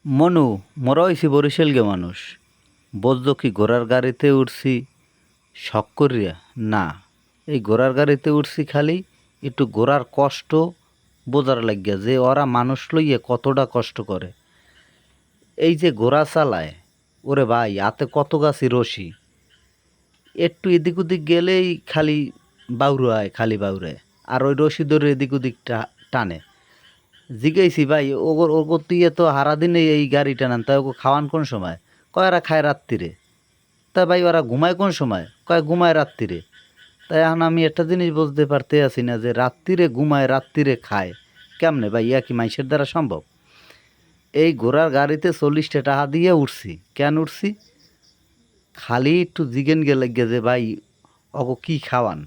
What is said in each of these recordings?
মনু, মোরা হইছি বরিশালগে মানুষ। বুঝলো কি ঘোড়ার গাড়িতে উঠছি শখ করিয়া? না, এই ঘোড়ার গাড়িতে উঠছি খালি একটু ঘোড়ার কষ্ট বোঝার লাগিয়া, যে ওরা মানুষ লইয়ে কতটা কষ্ট করে। এই যে ঘোড়া চালায়, ওরে ভাই হাতে কত গাছি রশি, একটু এদিক ওদিক গেলেই খালি বাউরায়, খালি বাউরায়, আর ওই রশি ধরে এদিক ওদিক টানে। জিজ্ঞাসি ভাই, ওগর ওগর তুইয়ে তো সারাদিনে এই গাড়ি টানান, তাই ওকে খাওয়ান কোন সময়? কয় এরা খায় রাত্রিরে। তা ভাই ওরা ঘুমায় কোন সময়? কয় ঘুমায় রাত্রিরে। তাই এখন আমি একটা জিনিস বুঝতে পারতে আছি না, যে রাত্রিরে ঘুমায় রাত্রিরে খায় কেমনে ভাই? ইয়া কি মানুষের দ্বারা সম্ভব? এই ঘোড়ার গাড়িতে 40টা টাকা দিয়ে উঠছি। কেন উঠছি? খালি একটু জিগেন গেলে গে যে ভাই অগো কি খাওয়ান।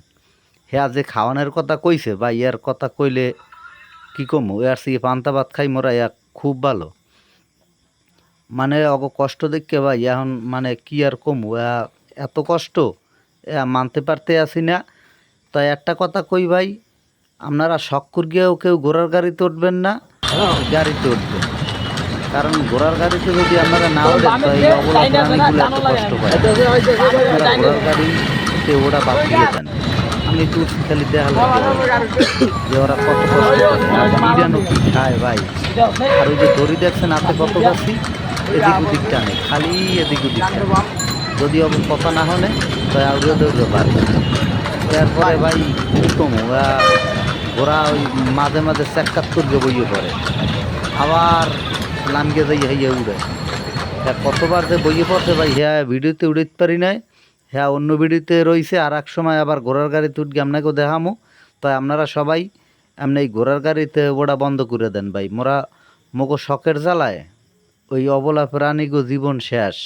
হ্যাঁ, যে খাওয়ানোর কথা কইছে ভাই, ইয়ার কথা কইলে কি কমু, এর সে পান্তা ভাত খাই মোরা, ইয়া খুব ভালো। মানে অগ কষ্ট দেখে ভাই এখন মানে কি আর কমু, এত কষ্ট মানতে পারতে আসি না। তাই একটা কথা কই ভাই, আপনারা শখ করিয়াও কেউ ঘোড়ার গাড়িতে উঠবেন না, গাড়িতে উঠবেন। কারণ ঘোড়ার গাড়িতে যদি আপনারা না ওঠেন তো এই অবলা প্রাণীগুলো এত কষ্ট পায়। আপনারা ঘোড়ার গাড়িতে ওরা বাদ দিয়ে দেন। আমি তো উঠছি খালি দেখা লাগে যে ওরা কত কষ্ট করে, আর নিরানো কি খায় ভাই। আর ওই যে দড়ি দেখছেন হাতে কত গাছি, এদিক ওদিক টানে, খালি এদিক ওদিক টানে। যদি অবশ্য কথা না হলে তো আউড়ে দৌড়ে পারবে। এরপরে ভাই কম ঘোড়া ওই মাঝে মাঝে চেক্কাত করে বইয়ে পড়ে, আবার লামগে যাই হইয়া উড়ে। হ্যাঁ, কতবার যে বইয়ে পড়ছে ভাই, হ্যাঁ ভিডিওতে উড়াইতে পারি নাই। হ্যাঁ, অন্য ভিডিওতে রয়েছে, আর এক সময় আবার ঘোড়ার গাড়িতে উঠগে আপনাকেও দেখামো। তাই আপনারা সবাই এমনি এই ঘোড়ার গাড়িতে ওটা বন্ধ করে দেন ভাই। মোরা মগো শখের জ্বালায় ওই অবলা প্রাণীগো জীবন শেষ।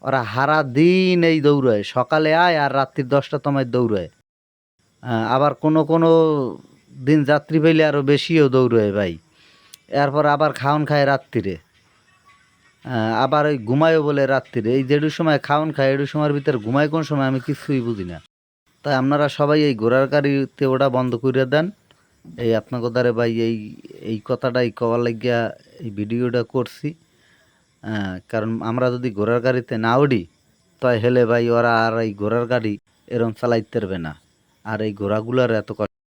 ওরা হারা দিন এই দৌড়ায়, সকালে আয় আর রাত্রির 10টা তোমায় দৌড়ায়। আবার কোনো কোনো দিন যাত্রী পাইলে আরও বেশিও দৌড়ায় ভাই। এরপর আবার খাওন খায় রাত্রিরে, আবার ওই ঘুমায়ও বলে রাত্রিরে। এই যেটু সময় খাওন খায় এটু সময়ের ভিতরে ঘুমায় কোন সময় আমি কিছুই বুঝি না। তাই আপনারা সবাই এই ঘোড়ার গাড়িতে ওটা বন্ধ করে দেন। এই আপনাকে দ্বারে ভাই এই এই কথাটাই কওয়ার লাগিয়া এই ভিডিওটা করছি। কারণ আমরা যদি ঘোড়ার গাড়িতে না উঠি তাই হেলে ভাই ওরা আর এই ঘোড়ার গাড়ি এরম চালাইতে পারবে না, আর এই ঘোড়াগুলোর এত কষ্ট।